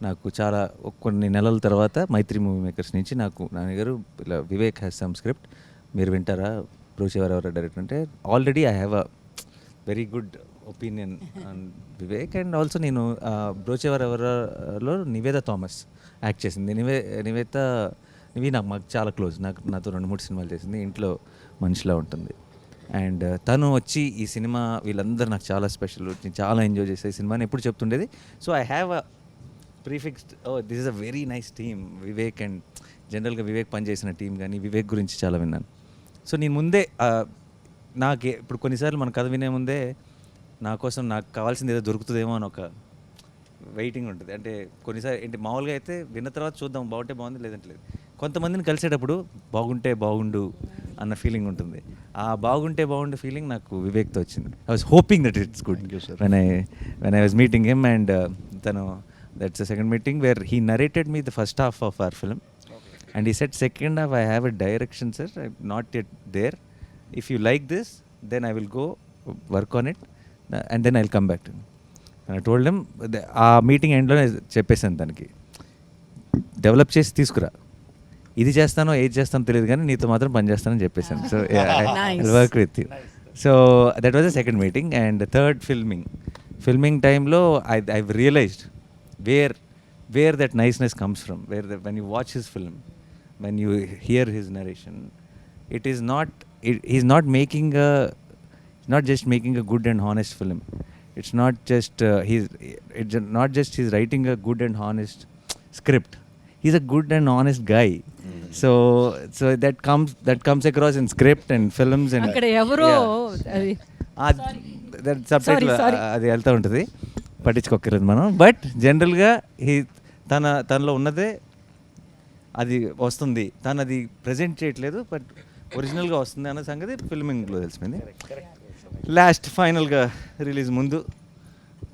నాకు చాలా కొన్ని నెలల తర్వాత మైత్రి మూవీ మేకర్స్ నుంచి నాకు నాన్నగారు ఇలా వివేక్ హ్యాస్ సమ్ స్క్రిప్ట్, మీరు వింటారా, బ్రోచేవరెవర్ డైరెక్టర్ అంటే. Already I have a very good opinion on Vivek. And also నేను బ్రోచేవరెవర్లో నివేద థామస్ యాక్ట్ చేసింది. నివి మాకు చాలా క్లోజ్, నాతో 2-3 సినిమాలు చేసింది, ఇంట్లో మనిషిలా ఉంటుంది. అండ్ తను వచ్చి ఈ సినిమా వీళ్ళందరూ నాకు చాలా స్పెషల్, నేను చాలా ఎంజాయ్ చేసే ఈ సినిమాని ఎప్పుడు చెప్తుండేది. So I have a prefixed this is a very nice team Vivek. And జనరల్గా వివేక్ పనిచేసిన టీం కానీ వివేక్ గురించి చాలా విన్నాను. సో నేను ముందే ఇప్పుడు కొన్నిసార్లు మన కథ వినే ముందే నా కోసం నాకు కావాల్సింది ఏదో దొరుకుతుందేమో అని ఒక వెయిటింగ్ ఉంటుంది. అంటే కొన్నిసార్లు ఏంటి మామూలుగా అయితే విన్న తర్వాత చూద్దాం, బాగుంటే బాగుంది, లేదంటే లేదు. కొంతమందిని కలిసేటప్పుడు బాగుంటే బాగుండు అన్న ఫీలింగ్ ఉంటుంది. ఆ బాగుంటే బాగుండు ఫీలింగ్ నాకు వివేక్తో వచ్చింది. I was hoping that it's good when I was meeting him. And తను That's the second meeting where he narrated me the first half of our film. And he said, second half, I have a direction, sir. I'm not yet there. If you like this, then I will go work on it. And then I'll come back to you. And I told him, ఆ meeting ఎండ్లోనే చెప్పేసాను తనకి, develop చేసి తీసుకురా, ఇది చేస్తానో ఏది చేస్తానో తెలియదు కానీ నీతో మాత్రం పని చేస్తానని చెప్పేసాను. So I work with you. So that was the second meeting. And third filming టైంలో I realised where that niceness comes from, when you watch his film, when you hear his narration, it is not, he's not making not just making a good and honest film. It's not just he's writing a good and honest script. He's a good and honest guy. So that comes across in script and films and అక్కడ ఎవరో అది subtitle అది వెళ్తూ ఉంటుంది, పట్టించుకోకర్లేదు మనం. But జనరల్గా తనలో ఉన్నదే అది వస్తుంది, తను అది ప్రజెంట్ చేయట్లేదు, బట్ ఒరిజినల్గా వస్తుంది అన్న సంగతి ఫిల్మింగ్లో తెలిసిపోయింది. లాస్ట్ ఫైనల్గా రిలీజ్ ముందు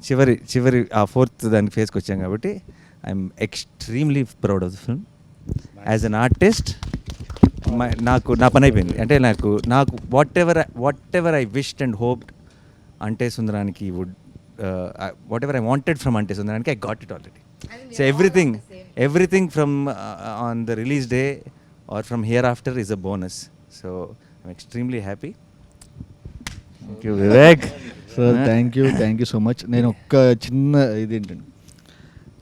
చివరి ఆ ఫోర్త్ దానికి ఫేస్కి వచ్చాం కాబట్టి I'm extremely proud of the film. As an artist నా పని అయిపోయింది. అంటే నాకు what ever I wished and hoped Ante Sundaraniki would whatever I wanted from Ante Sundaraniki, I got it already. So everything from on the release day or from hereafter is a bonus. So I'm extremely happy. Thank you, Vivek. Sir thank you so much. నేను ఒక్క చిన్న ఇదేంటండి,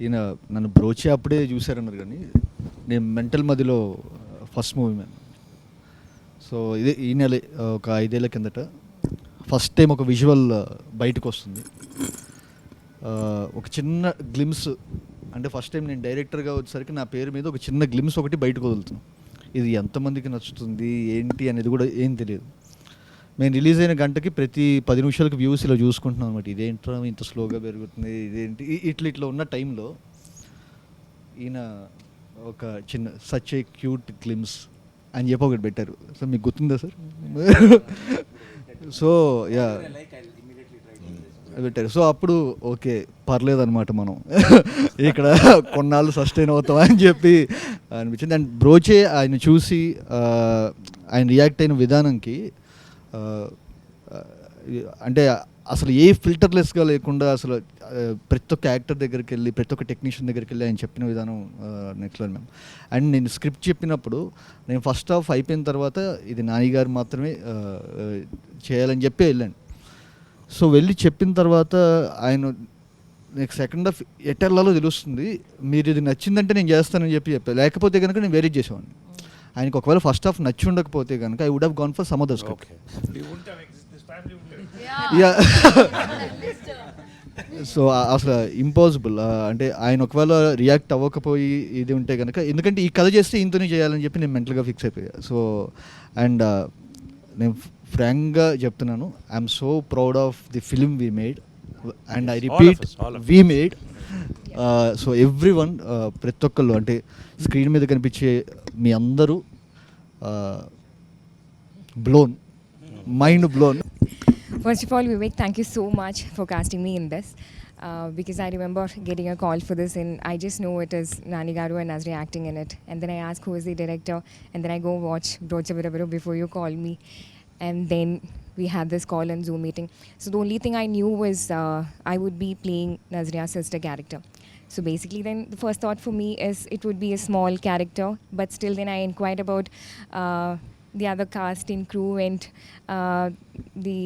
ఈయన నన్ను బ్రోచే అప్పుడే చూశారన్నారు కానీ నేను మెంటల్ మదిలో ఫస్ట్ మూవీ మ్యాన్. సో ఇదే ఈ నెల ఒక 5 ఏళ్ళ కిందట ఫస్ట్ టైం ఒక విజువల్ బయటకు వస్తుంది. ఒక చిన్న గ్లిమ్స్, అంటే ఫస్ట్ టైం నేను డైరెక్టర్గా వచ్చేసరికి నా పేరు మీద ఒక చిన్న గ్లిమ్స్ ఒకటి బయటకు వదులుతున్నాను. ఇది ఎంతమందికి నచ్చుతుంది ఏంటి అనేది కూడా ఏం తెలియదు. మేము రిలీజ్ అయిన గంటకి ప్రతి 10 నిమిషాలకు వ్యూస్ ఇలా చూసుకుంటున్నాం అనమాట. ఇదేంట్రా ఇంత స్లోగా పెరుగుతుంది, ఇదేంటి ఇట్లా ఉన్న టైంలో ఈయన ఒక చిన్న సచ్ ఏ క్యూట్ గ్లిమ్స్ అని చెప్పి ఒకటి పెట్టారు. సో మీకు గుర్తుందా సార్? సో యా పెట్టారు. సో అప్పుడు ఓకే పర్లేదన్నమాట, మనం ఇక్కడ కొన్నాళ్ళు సస్టైన్ అవుతాం అని చెప్పి అనిపించింది. అండ్ బ్రోచే ఆయన చూసి ఆయన రియాక్ట్ అయిన విధానంకి, అంటే అసలు ఏ ఫిల్టర్లెస్గా లేకుండా అసలు ప్రతి ఒక్క యాక్టర్ దగ్గరికి వెళ్ళి ప్రతి ఒక్క టెక్నీషియన్ దగ్గరికి వెళ్ళి ఆయన చెప్పిన విధానం నెక్స్ట్ లెవెల్ మ్యామ్. అండ్ నేను స్క్రిప్ట్ చెప్పినప్పుడు నేను ఫస్ట్ హాఫ్ అయిపోయిన తర్వాత ఇది నాని గారు మాత్రమే చేయాలని చెప్పి వెళ్ళాను. సో వెళ్ళి చెప్పిన తర్వాత ఆయన నెక్స్ట్ సెకండ్ హాఫ్ ఎటర్లలో తెలుస్తుంది, మీరు ఇది నచ్చిందంటే నేను చేస్తానని చెప్పాను, లేకపోతే కనుక నేను వేరే చేసేవాడిని. ఆయనకు ఒకవేళ ఫస్ట్ హాఫ్ నచ్చి ఉండకపోతే కనుక I would have gone for some other script. So అసలు ఇంపాసిబుల్. అంటే ఆయన ఒకవేళ రియాక్ట్ అవ్వకపోయి ఇది ఉంటే కనుక, ఎందుకంటే ఈ కథ చేస్తే ఇంతనే చేయాలని చెప్పి నేను మెంటల్గా ఫిక్స్ అయిపోయా. సో అండ్ నేను ఫ్రాంక్గా చెప్తున్నాను, I'm so proud of the film we made. And I repeat, we made. So every one, ప్రతి ఒక్కళ్ళు, అంటే స్క్రీన్ మీద కనిపించే మీ అందరూ blown, mind blown. First of all, Vivek, thank you so much for casting me in this. Because I remember getting a call for this, and I just know it is Nani Garu and Nazri acting in it. And then I ask who is the director, and then I go watch Brocha Virabiro before you call me. And then we had this call and Zoom meeting. So the only thing I knew was I would be playing Nazria's sister character. So basically then the first thought for me is it would be a small character, but still then I inquired about the other cast and crew and the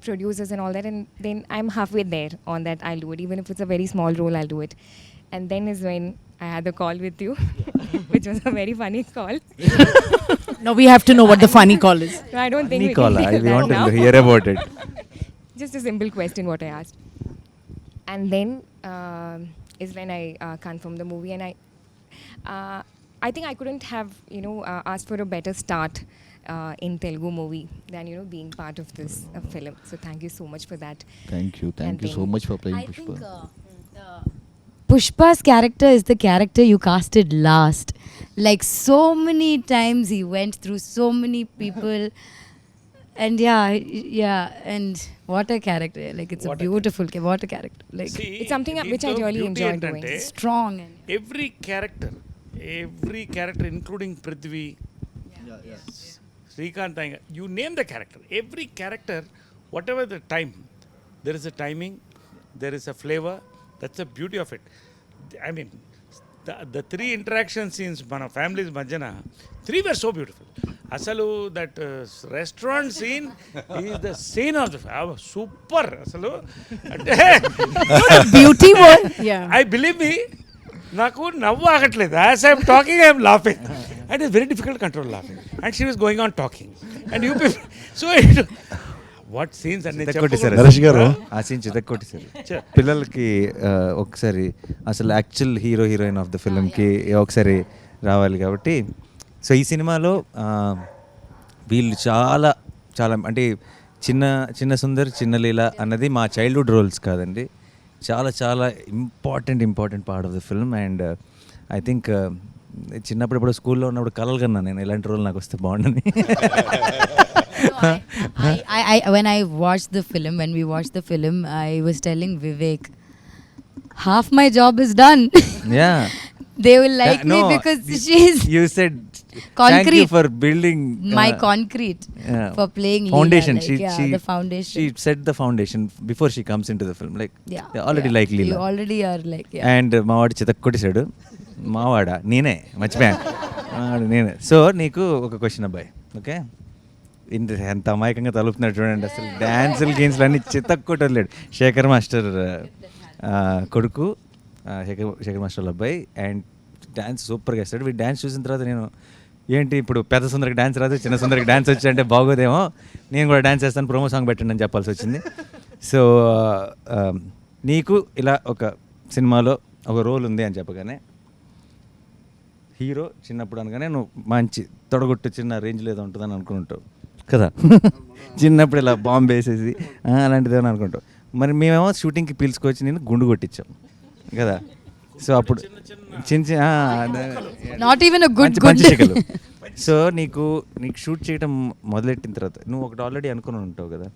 producers and all that, and then I'm halfway there on that. I'll do it, even if it's a very small role, I'll do it. And then is when I had the call with you, which was a very funny call. Now we have to know what the funny call is. No, I don't think Funny we call, can I hear that want now. to hear about it. Just a simple question what I asked. And then is when I confirmed the movie, and I think I couldn't have, asked for a better start in Telugu movie than, being part of this film. So thank you so much for that. Thank you so much for playing I Pushpa. think Pushpa's character is the character you casted last. Like so many times he went through so many people. And and what a character! Like it's a beautiful, what a character! Like It's something which I really enjoy doing. strong and every character including Prithvi, Srikanth అయ్య, you name the character, every character, whatever the time, there is a timing, there is a flavour, that's a beauty of it. I mean the three interaction scenes మన families మధ్యన, three were so beautiful. అసలు that restaurant scene is the scene of the super. అసలు అంటే Beauty one. Yeah. I believe me, నాకు నవ్వు ఆగట్లేదు. As I'm talking I'm laughing and it's very difficult control laughing and she was going on talking and you so what scenes అన్ని చితక్కొట్టేశారు. నరేష్ గారు. ఆ scene చితక్కొట్టేశారు. పిల్లలకి ఒకసారి అసలు యాక్చువల్ హీరోయిన్ ఆఫ్ ద ఫిల్మ్కి ఒకసారి రావాలి కాబట్టి, సో ఈ సినిమాలో వీళ్ళు చాలా చాలా అంటే చిన్న సుందర్, చిన్న లీల అన్నది మా చైల్డ్హుడ్ రోల్స్ కాదండి, చాలా చాలా important part of the film. And I think చిన్నప్పుడు ఇప్పుడు స్కూల్లో ఉన్నప్పుడు కలలు కన్నా నేను ఇలాంటి రోల్ నాకు వస్తే బాగుండని. when we watched the film, I was telling Vivek, half my job is done. Yeah. They will like me because you said concrete. Thank you for building my concrete for playing foundation. Leela, like, the foundation. She set the foundation before she comes into the film. Like they already like Leela. You already are like And మావాడు చితక్కొట్టేశాడు. మావాడా నేనే మర్చిపోయాను. నేనే. So నీకు ఒక question అబ్బాయి, okay, ఎంత అమాయకంగా తలుపుతున్నాడు చూడండి. అసలు డ్యాన్సులు గేమ్స్లు అన్నీ చితక్కొట్టలేడు. శేఖర్ మాస్టర్ కొడుకు, శేఖర్ మాస్టర్ అబ్బాయి, అండ్ డ్యాన్స్ సూపర్గా వేస్తాడు. వీడు డ్యాన్స్ చూసిన తర్వాత నేను ఏంటి ఇప్పుడు పెద్ద సుందరికి డ్యాన్స్ రాదు, చిన్న సుందరికి డ్యాన్స్ వచ్చి అంటే బాగోదేమో, నేను కూడా డ్యాన్స్ చేస్తాను, ప్రోమో సాంగ్ పెట్టండి అని చెప్పాల్సి వచ్చింది. సో నీకు ఇలా ఒక సినిమాలో ఒక రోల్ ఉంది అని చెప్పగానే, హీరో చిన్నప్పుడు అనగానే నువ్వు మంచి తొడగొట్టు చిన్న రేంజ్లో ఏదో ఉంటుందని అనుకుంటావు కదా. చిన్నప్పుడు ఇలా బాంబు వేసేసి అలాంటిది ఏమని అనుకుంటావు. మరి మేమేమో షూటింగ్కి పిలుచుకొచ్చి నేను గుండు కొట్టించాం కదా. సో అప్పుడు చిన్న not even a good మంచి శిఖలు. సో నీకు షూట్ చేయడం మొదలెట్టిన తర్వాత నువ్వు ఒకటి ఆల్రెడీ అనుకుని ఉంటావు కదా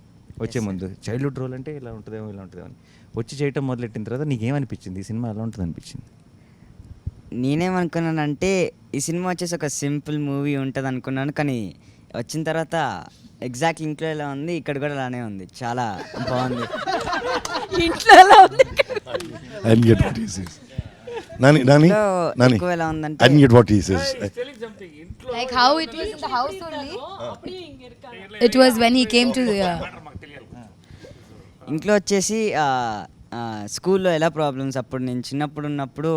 వచ్చే ముందు, చైల్డ్హుడ్ రోల్ అంటే ఇలా ఉంటుందేమో ఇలా ఉంటుందేమో అని. వచ్చి చేయటం మొదలెట్టిన తర్వాత నీకేమనిపించింది ఈ సినిమా ఎలా ఉంటుంది అనిపించింది? నేనేమనుకున్నానంటే ఈ సినిమా వచ్చేసి ఒక సింపుల్ మూవీ ఉంటుంది అనుకున్నాను, కానీ వచ్చిన తర్వాత ఎగ్జాక్ట్ ఇంట్లో ఎలా ఉంది ఇక్కడ కూడా అలానే ఉంది, చాలా బాగుంది. ఇంట్లో ఎలా ఉంది? Nani, ఎక్కువ ఎలా ఉందంటే I didn't get what he says. like how it was in the house only. It was when he came to ఇంట్లో వచ్చేసి స్కూల్లో ఎలా ప్రాబ్లమ్స్, అప్పుడు నేను చిన్నప్పుడు ఉన్నప్పుడు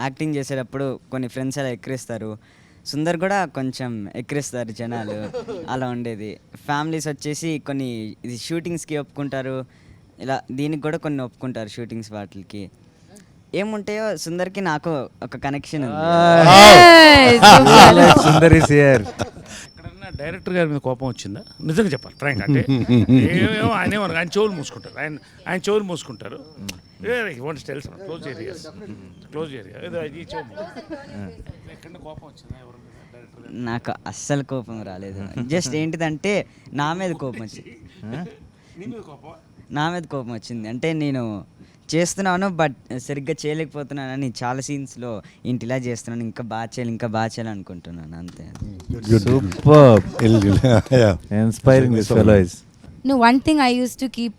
యాక్టింగ్ చేసేటప్పుడు కొన్ని ఫ్రెండ్స్ అలా ఎక్కిరిస్తారు, సుందర్ కూడా కొంచెం ఎక్కిరిస్తారు జనాలు, అలా ఉండేది. ఫ్యామిలీస్ వచ్చేసి కొన్ని ఇది షూటింగ్స్కి ఒప్పుకుంటారు, ఇలా దీనికి కూడా కొన్ని ఒప్పుకుంటారు షూటింగ్స్ వాటికి. ఏముంటాయో సుందర్కి నాకు ఒక కనెక్షన్ ఉంది. Sundar is here. ఎక్కడన్నా డైరెక్టర్ గారి మీద కోపం వచ్చిందా? నిజంగా చెప్పాలి ఫ్రాంక్ అంటే. ఏమేమో ఆయన చెవులు మూసుకుంటారు, ఆయన చెవులు మూసుకుంటారు. క్లోజ్ ఏరియా ఎక్కడ కోపం వచ్చిందా ఎవరి మీద డైరెక్టర్ గారు? నాకు అస్సలు కోపం రాలేదు. జస్ట్ ఏంటిదంటే నా మీద కోపం వచ్చింది. నా మీద కోపం వచ్చింది అంటే నేను చేస్తున్నాను బట్ సరిగ్గా చేయలేకపోతున్నానని చాలా సీన్స్లో ఇంటి ఇలా చేస్తున్నాను, ఇంకా బాగా చేయాలి అనుకుంటున్నాను, అంతే. Superb. Inspiring this fellow is. No, one thing I used to keep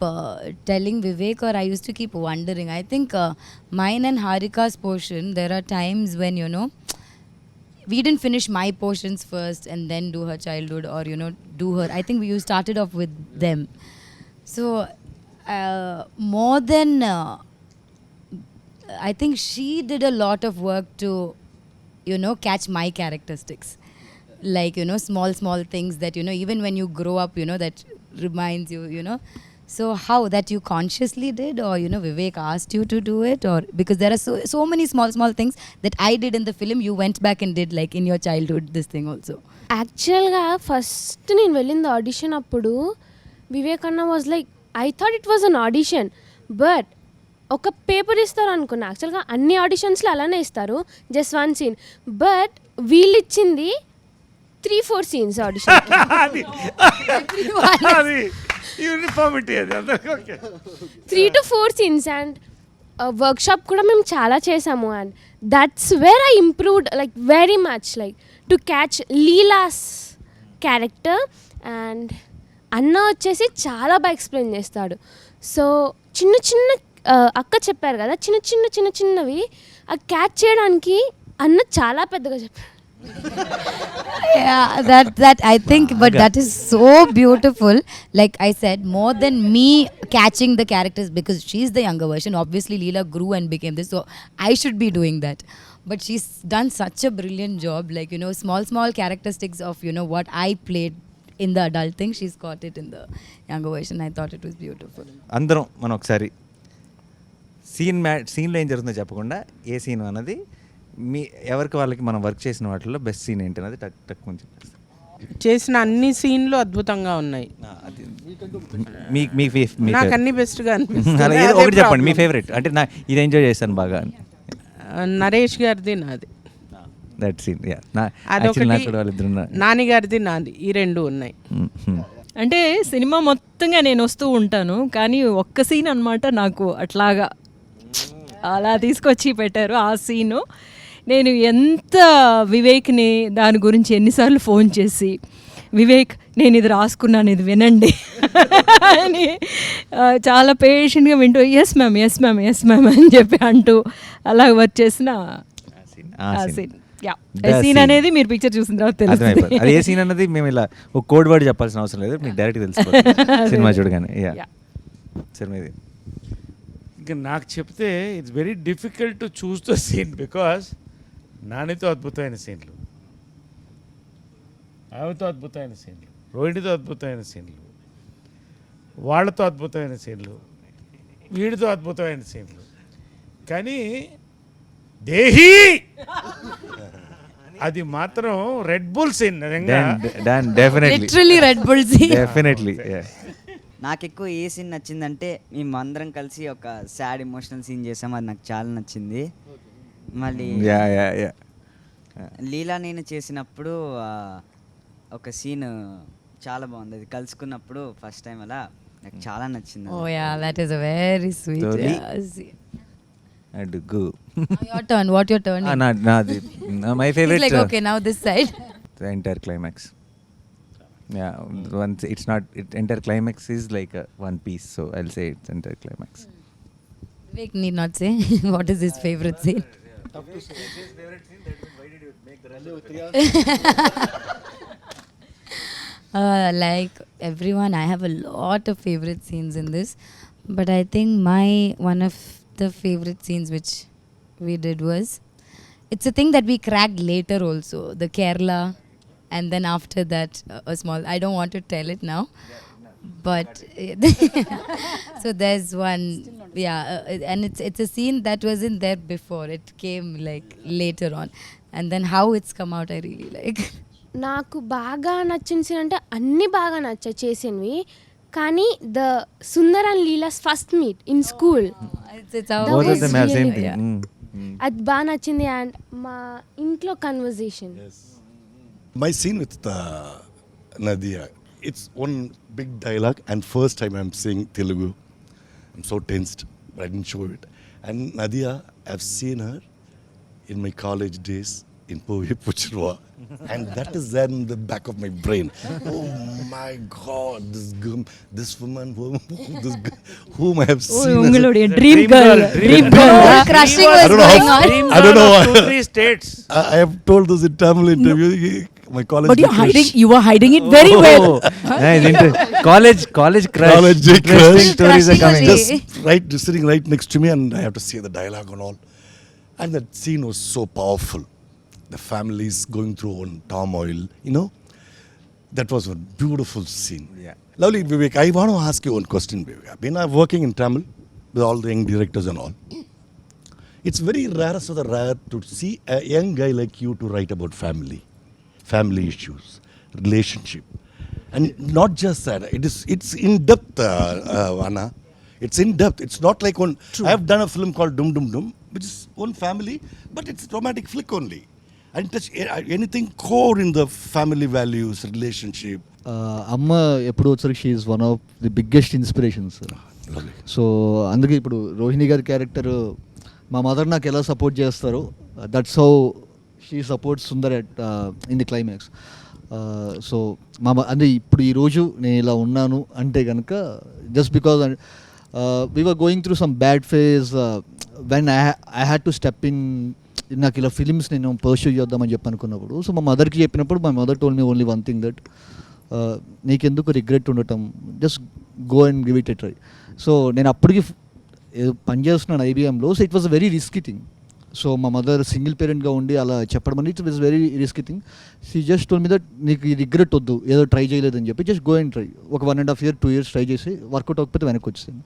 telling Vivek, or I used to keep wondering, I think mine and Harika's portion, there are times when, you know, we didn't finish my portions first and then do her childhood, or, you know, do her. I think we started off with them. So, more than, I think she did a lot of work to, you know, catch my characteristics. Like, you know, small things that, you know, even when you grow up, you know, that reminds you, you know. So how that you consciously did, or, you know, Vivek asked you to do it, or because there are so many small things that I did in the film, you went back and did, like in your childhood, this thing also. యాక్చువల్గా first నేను వెళ్ళింది audition అప్పుడు వివేక్ అన్న was like, I thought it was an audition, but ఒక paper ఇస్తారు అనుకున్నా. యాక్చువల్గా అన్ని ఆడిషన్స్లో అలానే ఇస్తారు, జస్ట్ వన్ సీన్. బట్ వీళ్ళు ఇచ్చింది 3-4 scenes audition. అది అది యూనిఫార్మిటీ అది అందరికీ okay. 3 to 4 scenes and workshop కూడా మేము చాలా చేసాము, and that's where I improved like very much, like to catch Leela's character. And అన్న వచ్చేసి చాలా బాగా ఎక్స్ప్లెయిన్ చేస్తాడు. సో చిన్న చిన్న అక్క చెప్పారు కదా, చిన్నవి అది క్యాచ్ చేయడానికి అన్న చాలా పెద్దగా చెప్పాడు. Yeah, that I think, but that is so beautiful. Like I said, more than me catching the characters, because she's the younger version. Obviously, Leela grew and became this, so I should be doing that. But she's done such a brilliant job. Like, you know, small characteristics of, you know, what I played in the adult thing, she's got it in the younger version. I thought it was beautiful. అందరం మనం ఒకసారి సీన్లో ఏం జరుగుతుందో చెప్పకుండా ఏ scene అన్నది మీ ఎవరికి వాళ్ళకి మనం వర్క్ చేసిన వాటిలో బెస్ట్ సీన్ ఏంటి అన్నది టక్ కొంచెం చేసిన అన్ని సీన్లు అద్భుతంగా ఉన్నాయి. నాకు అన్ని బెస్ట్గా అనిపిస్తుంది. ఒకటి చెప్పండి మీ ఫేవరెట్, అంటే నా ఇది ఎంజాయ్ చేశాను బాగా. నరేష్ గారిది నాది, దట్ సీన్ అదొకటి. నాని గారిది నాది, ఈ రెండు ఉన్నాయి. అంటే సినిమా మొత్తంగా నేను వస్తూ ఉంటాను, కానీ ఒక్క సీన్ అనమాట నాకు అట్లాగా అలా తీసుకొచ్చి పెట్టారు. ఆ సీను నేను ఎంత వివేక్ని దాని గురించి ఎన్నిసార్లు ఫోన్ చేసి, వివేక్ నేను ఇది రాసుకున్నాను, ఇది వినండి అని చాలా పేషెంట్గా వింటూ ఎస్ మ్యామ్ అని చెప్పి అంటూ అలా వర్క్ చేసిన ఆ సీన్. సీన్ అనేది మీరు పిక్చర్ చూసిన తర్వాత తెలుస్తుంది. అది ఏ సీన్ అన్నది మేము ఇలా ఒక కోడ్ వర్డ్ చెప్పాల్సిన అవసరం లేదు, మీకు డైరెక్ట్ తెలుసుకోవాలి సినిమా చూడగానే. సినిమా ఇది ఇంకా నాకు చెప్తే it's very difficult to choose the scene, because నానితో అద్భుతమైన సీన్లు, ఆమెతో అద్భుతమైన సీన్లు, రోహిణితో అద్భుతమైన సీన్లు, వాళ్ళతో అద్భుతమైన సీన్లు, వీడితో అద్భుతమైన సీన్లు, కానీ దేహి అది మాత్రం Red Bull scene. Literally Red Bull scene. Definitely. నాకు ఎక్కువ ఏ సీన్ నచ్చిందంటే మేము అందరం కలిసి ఒక సాడ్ ఎమోషనల్ సీన్ చేసాం, అది నాకు చాలా నచ్చింది. మళ్ళీ లీలా నేను చేసినప్పుడు ఒక సీన్ చాలా బాగుంది, అది కలుసుకున్నప్పుడు ఫస్ట్ టైం అలా నాకు చాలా నచ్చింది. Oh yeah, that is a very sweet scene. అడుగు. Your turn. What your turn? My favorite. He's like, okay, now this side. The entire climax. Yeah, once it's not. Entire climax is like one piece, so I'll say it's entire climax. Vivek need not say what is his favorite scene. Like everyone, I have a lot of favorite scenes in this, but I think one of the favorite scenes which we did was, it's a thing that we cracked later also, the Kerala, and then after that a small, I don't want to tell it now, but so there's one, and it's a scene that wasn't there before, it came like later on, and then how it's come out I really like. నాకు బాగా నచ్చిన scene అంటే అన్నీ బాగా నచ్చాయి చేసినవి, కానీ the Sundar and Leela's first meet in school అది బాగా నచ్చింది. అండ్ మా ఇంట్లో conversation. My scene with Nadia, it's one big dialogue, and first time I'm saying Telugu. I'm so tensed, but I didn't show it. And Nadia, I've seen her in my college days in Puchirwa, and that is there in the back of my brain. Oh my God, this woman, whom I have seen. Dream girl. Crushing was going on. I don't know. 2-3 states. I have told this in Tamil interview. My college. But you were hiding it very well. College crush. College Interesting stories are coming. Just sitting right next to me, and I have to say the dialogue and all. And that scene was so powerful. The families going through one turmoil, you know. That was a beautiful scene. Yeah. Lovely, Vivek. I want to ask you one question, Vivek. I've been working in Tamil with all the young directors and all. It's very rare to see a young guy like you to write about family issues, relationship, and not just that. It's in depth, Anna. It's in depth. It's not like one. True. I have done a film called Dum Dum Dum, which is one family, but it's romantic flick only. and touch anything core in the family values, relationship. అమ్మ ఎప్పుడు వచ్చరికి she is one of the biggest inspirations. Lovely. So అందుకే ఇప్పుడు రోహిణి గారి character మా mother నాకు ఎలా support చేస్తారో that's how she supports Sundar at in the climax. So అంటే ఇప్పుడు ఈరోజు నేను ఇలా ఉన్నాను అంటే కనుక just because we were going through some bad phase when I had to step in. నాకు ఇలా ఫిలిమ్స్ నేను పర్స్యూ చేద్దామని చెప్పి అనుకున్నప్పుడు సో మా మదర్కి చెప్పినప్పుడు my mother told me only one thing that నీకెందుకు రిగ్రెట్ ఉండటం, just go and give it a try. So నేను అప్పటికి పనిచేస్తున్నాను ఐబీఎంలో. So it was a very risky thing. So మా మదర్ సింగిల్ పేరెంట్గా ఉండి అలా చెప్పడం అనేది it was very risky thing. She just told me that నీకు ఈ రిగ్రెట్ వద్దు, ఏదో ట్రై చేయలేదని చెప్పి జస్ట్ గో అండ్ ట్రై. ఒక 1.5 years 2 years ట్రై చేసి వర్కౌట్ అవ్వకపోతే వెనక్కి వచ్చేసాను.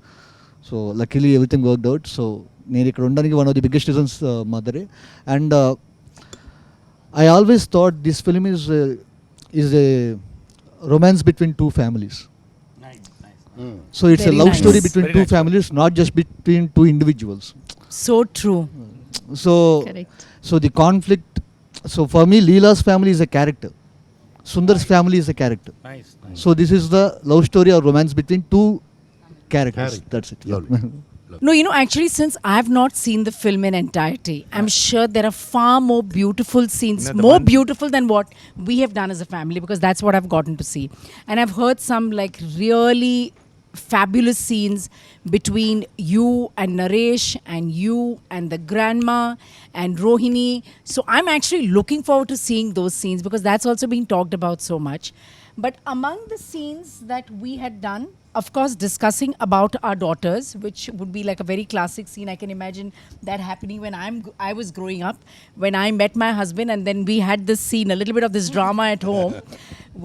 So luckily everything worked out. So నేను ఇక్కడ ఉండడానికి one of the biggest reasons మదరే. And I always thought this film is a romance between two families. So it's Very a love nice. story between Very two nice. families, not just between two individuals. So true. So Correct. so the conflict, so for me Leela's family is a character, Sundar's family is a character. Nice. So this is the love story or romance between two characters. That's it. Lovely. No, you know, actually, since I have not seen the film in entirety, I'm sure there are far more beautiful scenes, You know, the more one- beautiful than what we have done as a family, because that's what I've gotten to see. And I've heard some like really fabulous scenes between you and Naresh and you and the grandma and Rohini. So I'm actually looking forward to seeing those scenes because that's also being talked about so much. But among the scenes that we had done, of course, discussing about our daughters, which would be like a very classic scene. I can imagine that happening when I was growing up, when I met my husband, and then we had this scene, a little bit of this drama at home,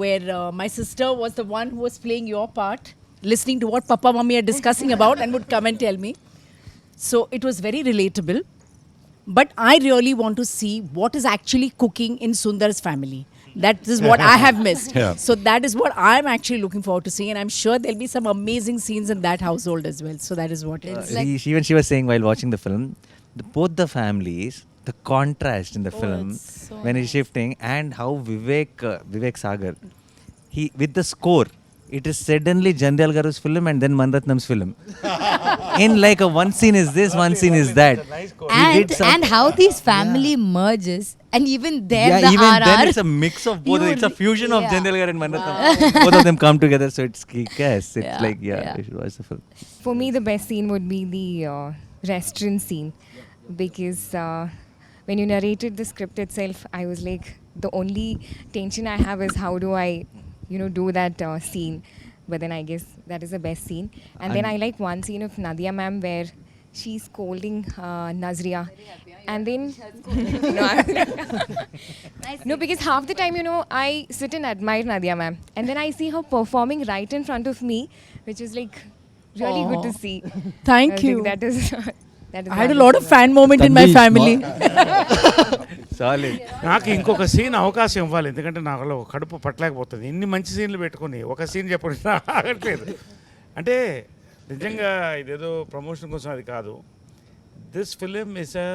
where my sister was the one who was playing your part, listening to what Papa Mummy are discussing about, and would come and tell me. So it was very relatable. But I really want to see what is actually cooking in Sundar's family. That is what I have missed. Yeah. So that is what I'm actually looking forward to seeing, and I'm sure there'll be some amazing scenes in that household as well. So that is what it's like. Even she was saying while watching the film, both the families, the contrast in the film it's so when he's shifting, and how Vivek Sagar, he with the score, it is suddenly Jandal Garu's film and then Manratnam's film. In like a one scene is this, one scene is that. He did some- And how these family merges, and even there yeah, the even RR. then it's a mix of both. You It's a fusion of yeah. Jandal Gar and Manratnam. Both of them come together, so it's kick-ass. It's Yeah, like yeah. you should watch the film. For me, the best scene would be the restaurant scene because when you narrated the script itself, I was like, the only tension I have is how do I, do that scene. But then I guess that is the best scene. And then I like one scene of Nadia ma'am where she's scolding Nazria. And then, no, because half the time, I sit and admire Nadia ma'am. And then I see her performing right in front of me, which is like really good to Aw. see. Thank I was like, you. that is I had a lot of fan moment in my Tanvi is family. Solid. నాకు ఇంకొక scene అవకాశం ఇవ్వాలి, ఎందుకంటే నాకు కడుపు పట్టలేకపోతుంది. ఇన్ని మంచి సీన్లు పెట్టుకుని ఒక సీన్ చెప్పడం ఆగట్లేదు. అంటే నిజంగా ఇదేదో ప్రమోషన్ కోసం అది కాదు. This film is a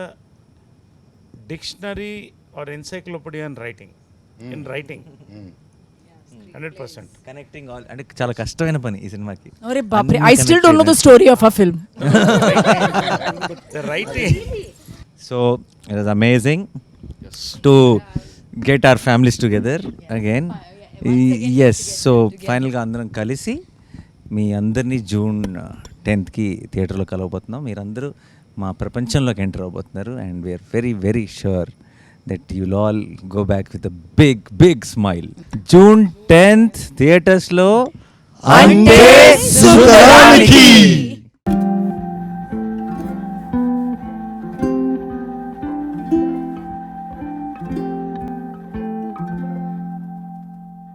dictionary or encyclopedia in writing. 100%. Connecting all అంటే చాలా కష్టమైన పని ఈ సినిమాకి. Arre baapre, అన్ని I still connect don't know the చేయడం. story of our film. The writing. So it was amazing to get our families together again. Yes, so ఫైనల్గా అందరం కలిసి మీ అందరినీ June 10th థియేటర్లో కలవబోతున్నాం. మీరందరూ మా ప్రపంచంలోకి ఎంటర్ అవబోతున్నారు. And we're very very sure that you'll all go back with a big smile. June 10th థియేటర్స్లో Ante Sundaraniki.